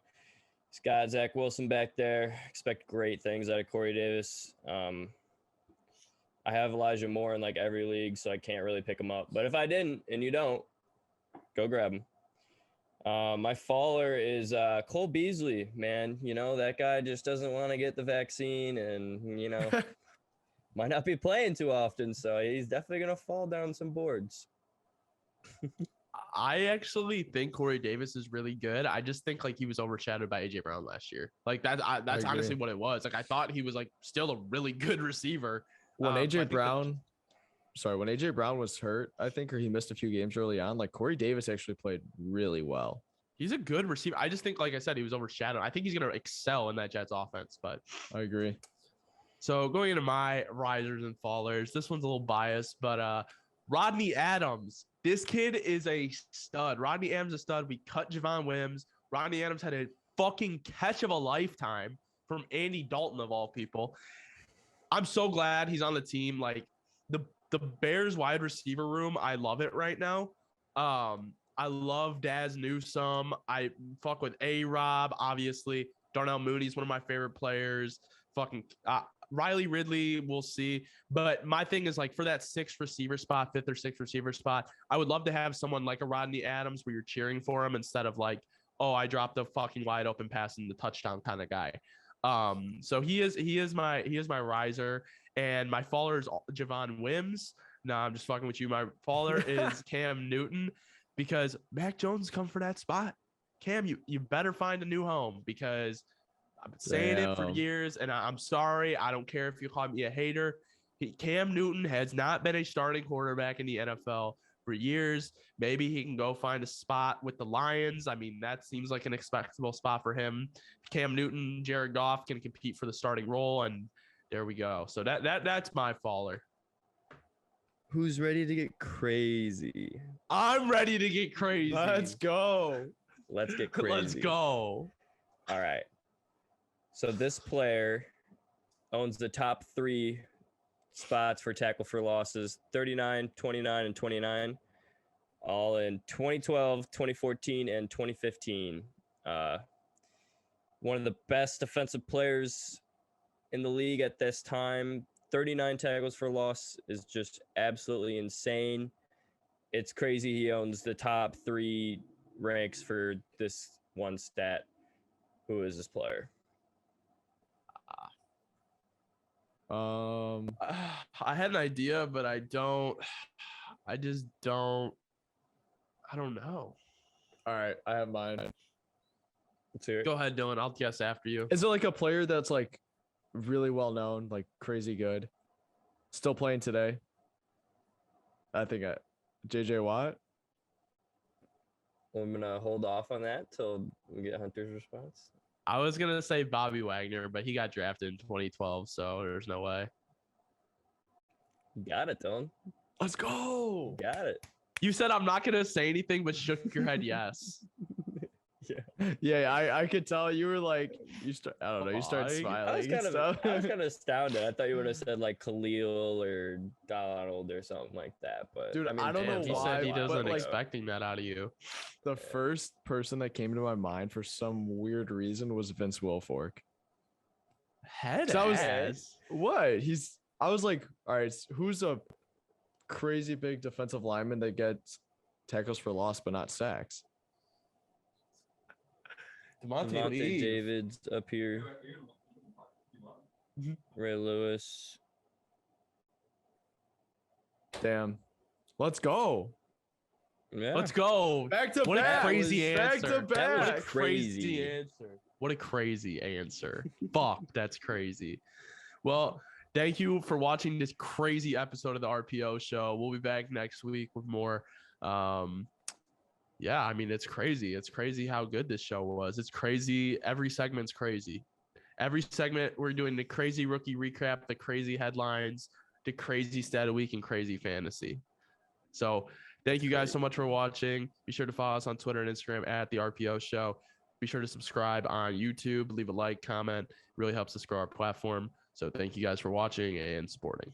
he's got Zach Wilson back there. Expect great things out of Corey Davis. I have Elijah Moore in like every league, so I can't really pick him up. But if I didn't, and you don't, go grab him. My faller is Cole Beasley, man. You know, that guy just doesn't want to get the vaccine and, you know, might not be playing too often. So he's definitely going to fall down some boards. I actually think Corey Davis is really good. I just think like he was overshadowed by AJ Brown last year. Like that's honestly what it was. Like I thought he was like still a really good receiver. When AJ Brown was hurt, I think, or he missed a few games early on, like Corey Davis actually played really well. He's a good receiver. I just think, like I said, he was overshadowed. I think he's going to excel in that Jets offense, but I agree. So going into my risers and fallers, this one's a little biased, but Rodney Adams. This kid is a stud. Rodney Adams is a stud. We cut Javon Wims. Rodney Adams had a fucking catch of a lifetime from Andy Dalton of all people. I'm so glad he's on the team. Like the Bears wide receiver room, I love it right now. I love Daz Newsome. I fuck with A-Rob, obviously. Darnell Mooney's one of my favorite players. Fucking Riley Ridley, we'll see. But my thing is, like, for that fifth or sixth receiver spot, I would love to have someone like a Rodney Adams where you're cheering for him instead of like, oh, I dropped a fucking wide open pass in the touchdown kind of guy. So he is my riser, and my faller is Javon Wims. No, I'm just fucking with you. My faller is Cam Newton, because Mac Jones come for that spot. Cam, you better find a new home, because I've been saying it for years, and I'm sorry. I don't care if you call me a hater. Cam Newton has not been a starting quarterback in the NFL for years. Maybe he can go find a spot with the Lions. I mean, that seems like an expectable spot for him. Cam Newton, Jared Goff can compete for the starting role, and there we go. So that's my faller. Who's ready to get crazy? I'm ready to get crazy. Let's go. Let's get crazy. Let's go. All right. So this player owns the top 3 spots for tackle for losses, 39, 29, and 29, all in 2012, 2014, and 2015. One of the best defensive players in the league at this time. 39 tackles for loss is just absolutely insane. It's crazy he owns the top 3 ranks for this one stat. Who is this player? I had an idea, but I don't know. All right, I have mine. Let's hear it. Go ahead, Dylan. I'll guess after you. Is it like a player that's like really well known, like crazy good, still playing today? I think JJ Watt. I'm gonna hold off on that till we get Hunter's response. I was gonna say Bobby Wagner, but he got drafted in 2012, so there's no way. Got it, Dylan. Let's go. Got it. You said I'm not gonna say anything, but shook your head yes. Yeah. I could tell you were like you started smiling. I was kind of astounded. I thought you would have said like Khalil or Donald or something like that. But dude, I don't know he why. said he doesn't like, expecting that out of you. The first person that came to my mind for some weird reason was Vince Wilfork. What? I was like, all right, who's a crazy big defensive lineman that gets tackles for loss but not sacks? Devontae David's up here. Ray Lewis. Damn. Let's go. Yeah. Let's go. Back to what back. A crazy answer. Back to back. What a crazy answer. What a crazy answer. Fuck, that's crazy. Well, thank you for watching this crazy episode of the RPO show. We'll be back next week with more. Yeah, I mean, it's crazy. It's crazy how good this show was. It's crazy. Every segment's crazy. Every segment, we're doing the crazy rookie recap, the crazy headlines, the crazy stat of the week, and crazy fantasy. So thank you guys so much for watching. Be sure to follow us on Twitter and Instagram at the RPO Show. Be sure to subscribe on YouTube. Leave a like, comment. It really helps us grow our platform. So thank you guys for watching and supporting.